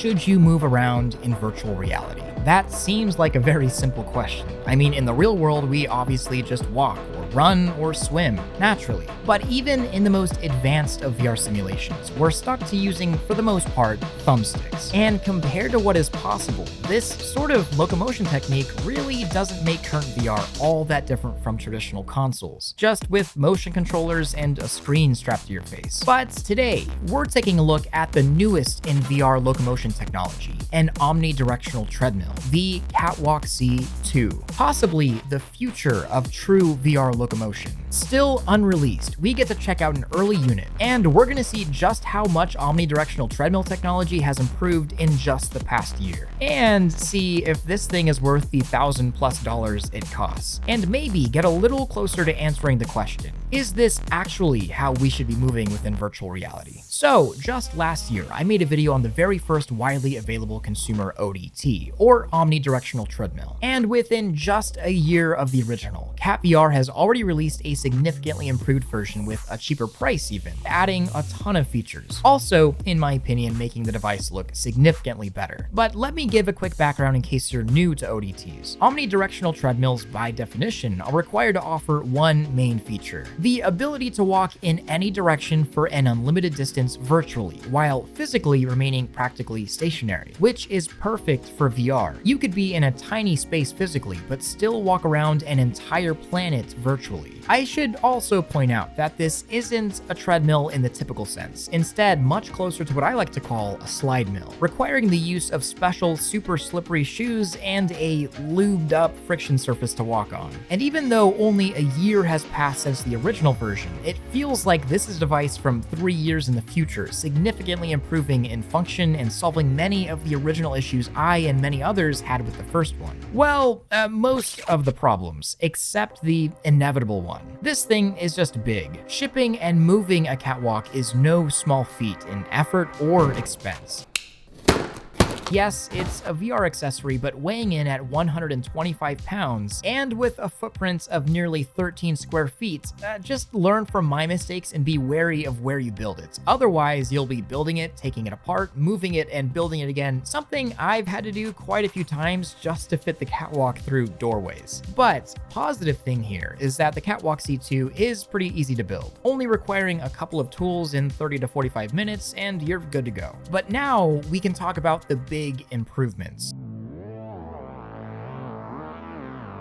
should you move around in virtual reality? That seems like a very simple question. I mean, in the real world, we obviously just walk or run or swim naturally. But even in the most advanced of VR simulations, we're stuck to using, for the most part, thumbsticks. And compared to what is possible, this sort of locomotion technique really doesn't make current VR all that different from traditional consoles, just with motion controllers and a screen strapped to your face. But today, we're taking a look at the newest in VR locomotion technology, an Omni-Directional Treadmill, the KatWalk C2, possibly the future of true VR locomotion. Still unreleased, we get to check out an early unit, and we're gonna see just how much Omni-Directional Treadmill technology has improved in just the past year, and see if this thing is worth the $1,000+ it costs, and maybe get a little closer to answering the question, is this actually how we should be moving within virtual reality? So, just last year, I made a video on the very first widely available consumer ODT, or Omni-Directional Treadmill, and within just a year of the original, KatVR has already released a significantly improved version with a cheaper price even, adding a ton of features. Also, in my opinion, making the device look significantly better. But let me give a quick background in case you're new to ODTs. Omnidirectional treadmills, by definition, are required to offer one main feature: the ability to walk in any direction for an unlimited distance virtually, while physically remaining practically stationary, which is perfect for VR. You could be in a tiny space physically, but still walk around an entire planet virtually. I should also point out that this isn't a treadmill in the typical sense, instead much closer to what I like to call a slide mill, requiring the use of special super slippery shoes and a lubed up friction surface to walk on. And even though only a year has passed since the original version, it feels like this is a device from 3 years in the future, significantly improving in function and solving many of the original issues I and many others had with the first one. Well, most of the problems, except the inevitable one. This thing is just big. Shipping and moving a KatWalk is no small feat in effort or expense. Yes, it's a VR accessory, but weighing in at 125 pounds and with a footprint of nearly 13 square feet, just learn from my mistakes and be wary of where you build it. Otherwise, you'll be building it, taking it apart, moving it, and building it again, something I've had to do quite a few times just to fit the KatWalk through doorways. But positive thing here is that the KatWalk C2 is pretty easy to build, only requiring a couple of tools in 30 to 45 minutes, and you're good to go. But now we can talk about the big improvements.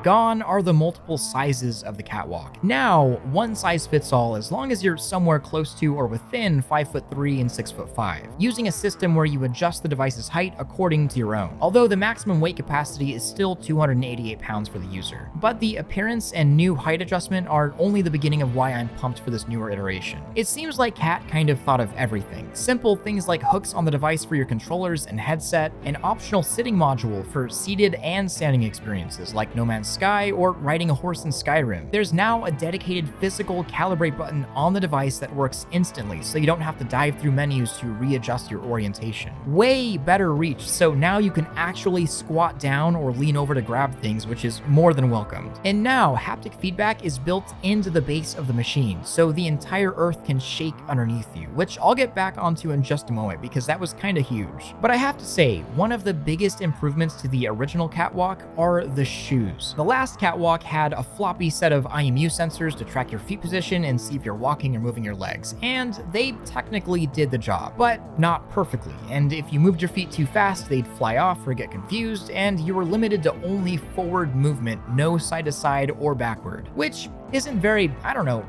Gone are the multiple sizes of the KatWalk. Now, one size fits all as long as you're somewhere close to or within 5'3" and 6'5", using a system where you adjust the device's height according to your own, although the maximum weight capacity is still 288 pounds for the user. But the appearance and new height adjustment are only the beginning of why I'm pumped for this newer iteration. It seems like Kat kind of thought of everything. Simple things like hooks on the device for your controllers and headset, an optional sitting module for seated and standing experiences like No Man's Sky or riding a horse in Skyrim. There's now a dedicated physical calibrate button on the device that works instantly, so you don't have to dive through menus to readjust your orientation. Way better reach, so now you can actually squat down or lean over to grab things, which is more than welcomed. And now haptic feedback is built into the base of the machine, so the entire earth can shake underneath you, which I'll get back onto in just a moment because that was kinda huge. But I have to say, one of the biggest improvements to the original KatWalk are the shoes. The last KatWalk had a floppy set of IMU sensors to track your feet position and see if you're walking or moving your legs, and they technically did the job, but not perfectly, and if you moved your feet too fast, they'd fly off or get confused, and you were limited to only forward movement, no side to side or backward, which isn't very,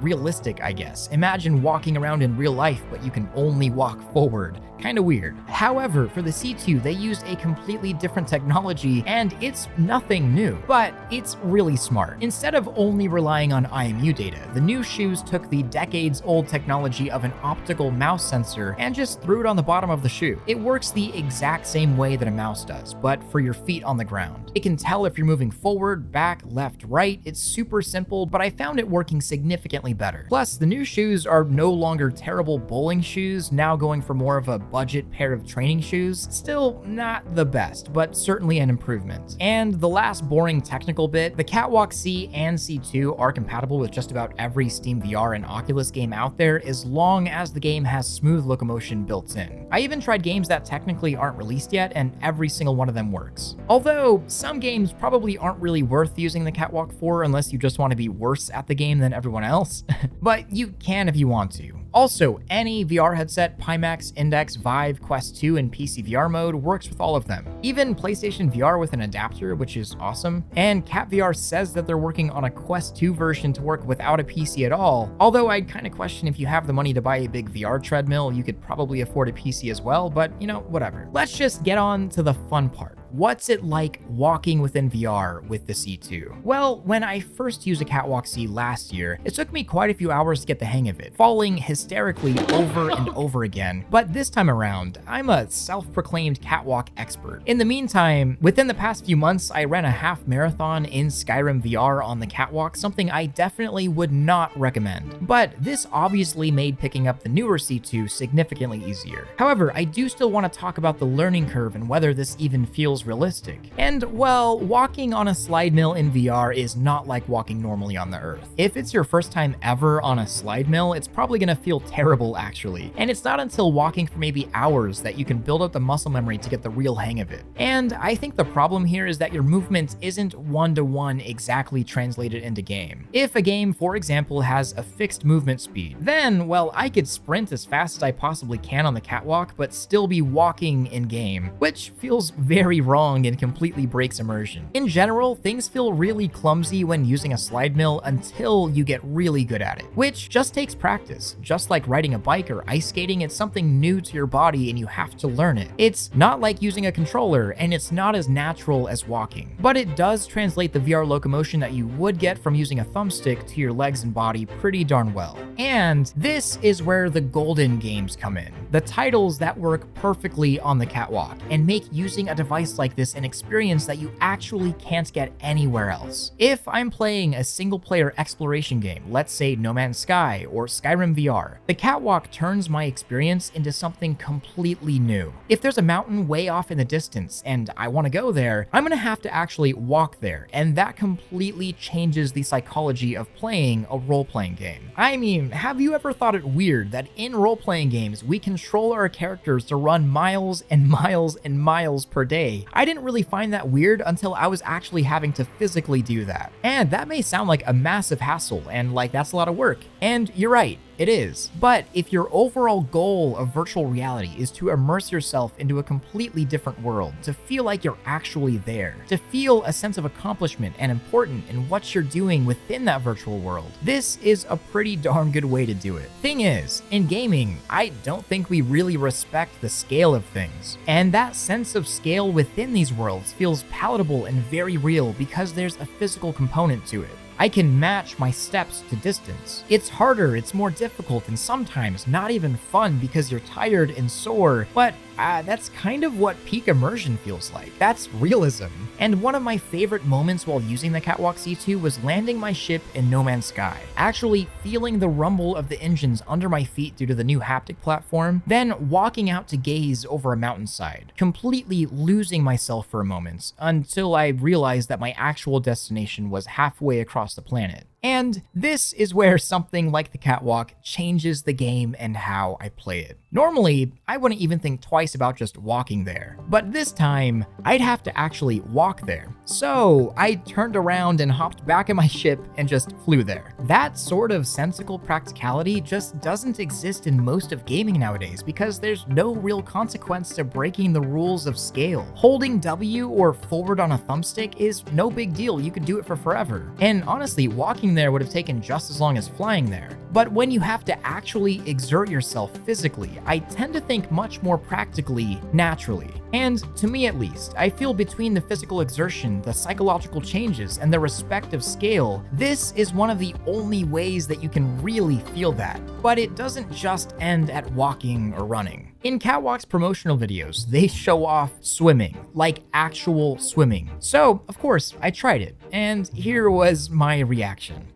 realistic, I guess. Imagine walking around in real life, but you can only walk forward. Kinda weird. However, for the C2, they used a completely different technology, and it's nothing new, but it's really smart. Instead of only relying on IMU data, the new shoes took the decades-old technology of an optical mouse sensor and just threw it on the bottom of the shoe. It works the exact same way that a mouse does, but for your feet on the ground. It can tell if you're moving forward, back, left, right. It's super simple, but I found found it working significantly better. Plus, the new shoes are no longer terrible bowling shoes, now going for more of a budget pair of training shoes. Still not the best, but certainly an improvement. And the last boring technical bit, the KatWalk C and C2 are compatible with just about every Steam VR and Oculus game out there, as long as the game has smooth locomotion built in. I even tried games that technically aren't released yet, and every single one of them works. Although, some games probably aren't really worth using the KatWalk for unless you just want to be worse at the game than everyone else, but you can if you want to. Also, any VR headset, Pimax, Index, Vive, Quest 2, and PC VR mode works with all of them. Even PlayStation VR with an adapter, which is awesome. And KatVR says that they're working on a Quest 2 version to work without a PC at all, although I'd kind of question if you have the money to buy a big VR treadmill, you could probably afford a PC as well, but you know, whatever. Let's just get on to the fun part. What's it like walking within VR with the C2? Well, when I first used a KatWalk C last year, it took me quite a few hours to get the hang of it, falling hysterically over and over again. But this time around, I'm a self-proclaimed catwalk expert. In the meantime, within the past few months, I ran a half marathon in Skyrim VR on the catwalk, something I definitely would not recommend. But this obviously made picking up the newer C2 significantly easier. However, I do still want to talk about the learning curve and whether this even feels realistic. And well, walking on a slide mill in VR is not like walking normally on the Earth. If it's your first time ever on a slide mill, it's probably gonna feel terrible actually. And it's not until walking for maybe hours that you can build up the muscle memory to get the real hang of it. And I think the problem here is that your movement isn't one-to-one exactly translated into game. If a game, for example, has a fixed movement speed, then, well, I could sprint as fast as I possibly can on the catwalk, but still be walking in game, which feels very wrong and completely breaks immersion. In general, things feel really clumsy when using a slide mill until you get really good at it, which just takes practice. Just like riding a bike or ice skating, it's something new to your body and you have to learn it. It's not like using a controller, and it's not as natural as walking, but it does translate the VR locomotion that you would get from using a thumbstick to your legs and body pretty darn well. And this is where the golden games come in. The titles that work perfectly on the catwalk and make using a device like this an experience that you actually can't get anywhere else. If I'm playing a single-player exploration game, let's say No Man's Sky or Skyrim VR, the catwalk turns my experience into something completely new. If there's a mountain way off in the distance and I want to go there, I'm gonna have to actually walk there, and that completely changes the psychology of playing a role-playing game. I mean, have you ever thought it weird that in role-playing games, we control our characters to run miles and miles and miles per day? I didn't really find that weird until I was actually having to physically do that. And that may sound like a massive hassle and like that's a lot of work. And you're right, it is. But if your overall goal of virtual reality is to immerse yourself into a completely different world, to feel like you're actually there, to feel a sense of accomplishment and important in what you're doing within that virtual world, this is a pretty darn good way to do it. Thing is, in gaming, I don't think we really respect the scale of things. And that sense of scale within these worlds feels palatable and very real because there's a physical component to it. I can match my steps to distance. It's harder, it's more difficult, and sometimes not even fun because you're tired and sore, but that's kind of what peak immersion feels like. That's realism. And one of my favorite moments while using the KatWalk C2 was landing my ship in No Man's Sky, actually feeling the rumble of the engines under my feet due to the new haptic platform, then walking out to gaze over a mountainside, completely losing myself for a moment until I realized that my actual destination was halfway across the planet. And this is where something like the catwalk changes the game and how I play it. Normally, I wouldn't even think twice about just walking there, but this time, I'd have to actually walk there. So I turned around and hopped back in my ship and just flew there. That sort of sensical practicality just doesn't exist in most of gaming nowadays because there's no real consequence to breaking the rules of scale. Holding W or forward on a thumbstick is no big deal, you could do it for forever. And honestly, walking there would have taken just as long as flying there. But when you have to actually exert yourself physically, I tend to think much more practically, naturally. And to me at least, I feel between the physical exertion, the psychological changes, and the respective scale, this is one of the only ways that you can really feel that. But it doesn't just end at walking or running. In KatWalk's promotional videos, they show off swimming, like actual swimming. So, of course, I tried it, and here was my reaction.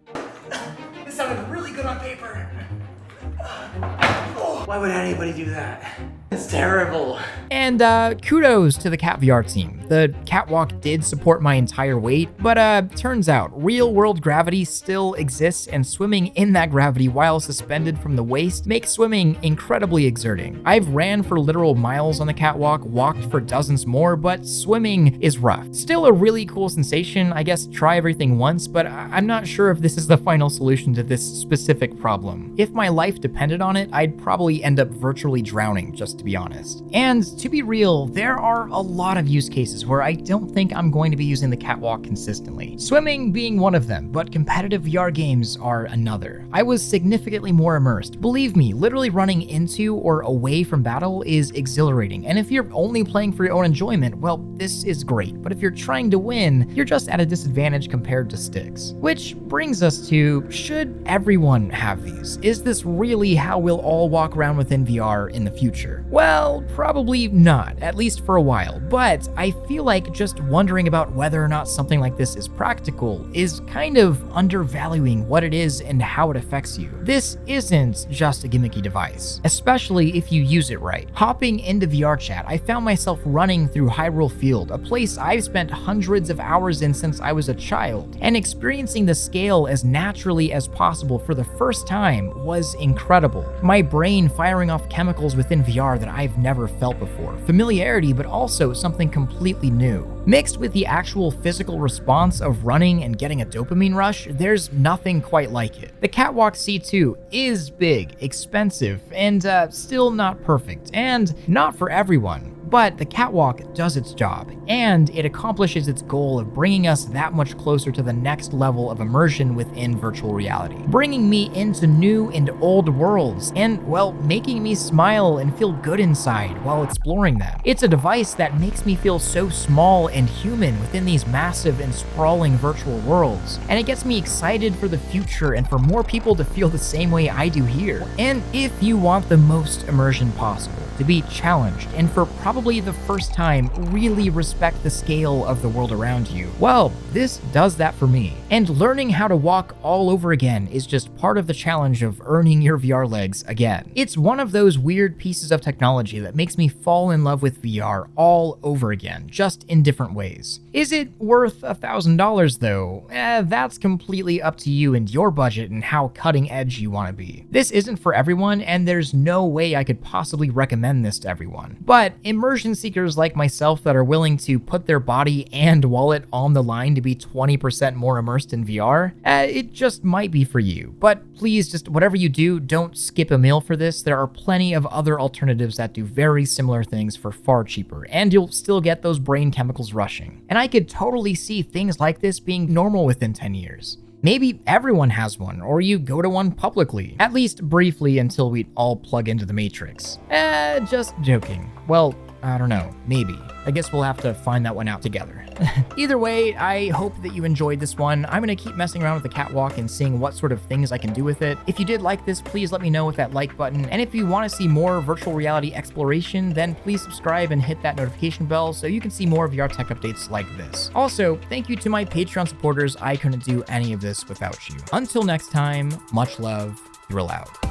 This sounded really good on paper. Oh, why would anybody do that? It's terrible. And kudos to the KatVR team. The KatWalk did support my entire weight, but turns out real world gravity still exists, and swimming in that gravity while suspended from the waist makes swimming incredibly exerting. I've ran for literal miles on the KatWalk, walked for dozens more, but swimming is rough. Still a really cool sensation. I guess try everything once, but I'm not sure if this is the final solution to this specific problem. If my life depended on it, I'd probably end up virtually drowning, just to be honest. And to be real, there are a lot of use cases where I don't think I'm going to be using the KatWalk consistently. Swimming being one of them, but competitive VR games are another. I was significantly more immersed. Believe me, literally running into or away from battle is exhilarating, and if you're only playing for your own enjoyment, well, this is great. But if you're trying to win, you're just at a disadvantage compared to sticks. Which brings us to, should everyone have these? Is this really how we'll all walk around within VR in the future? Well, probably not, at least for a while, but I feel like just wondering about whether or not something like this is practical is kind of undervaluing what it is and how it affects you. This isn't just a gimmicky device, especially if you use it right. Hopping into VR chat, I found myself running through Hyrule Field, a place I've spent hundreds of hours in since I was a child, and experiencing the scale as naturally as possible for the first time was incredible. My brain firing off chemicals within VR that I've never felt before. Familiarity, but also something completely new. Mixed with the actual physical response of running and getting a dopamine rush, there's nothing quite like it. The KatWalk C2 is big, expensive, and still not perfect, and not for everyone. But the KatWalk does its job, and it accomplishes its goal of bringing us that much closer to the next level of immersion within virtual reality, bringing me into new and old worlds, and, well, making me smile and feel good inside while exploring them. It's a device that makes me feel so small and human within these massive and sprawling virtual worlds, and it gets me excited for the future and for more people to feel the same way I do here. And if you want the most immersion possible, to be challenged, and for probably the first time really respect the scale of the world around you, well, this does that for me. And learning how to walk all over again is just part of the challenge of earning your VR legs again. It's one of those weird pieces of technology that makes me fall in love with VR all over again, just in different ways. Is it worth $1,000 though? That's completely up to you and your budget and how cutting edge you want to be. This isn't for everyone, and there's no way I could possibly recommend this to everyone. But immersion seekers like myself that are willing to put their body and wallet on the line to be 20% more immersed in VR, it just might be for you. But please, just whatever you do, don't skip a meal for this. There are plenty of other alternatives that do very similar things for far cheaper, and you'll still get those brain chemicals rushing. And I could totally see things like this being normal within 10 years. Maybe everyone has one, or you go to one publicly, at least briefly until we all plug into the Matrix. Just joking. Well, I don't know, maybe. I guess we'll have to find that one out together. Either way, I hope that you enjoyed this one. I'm gonna keep messing around with the KatWalk and seeing what sort of things I can do with it. If you did like this, please let me know with that like button. And if you wanna see more virtual reality exploration, then please subscribe and hit that notification bell so you can see more VR tech updates like this. Also, thank you to my Patreon supporters. I couldn't do any of this without you. Until next time, much love, Thrill out.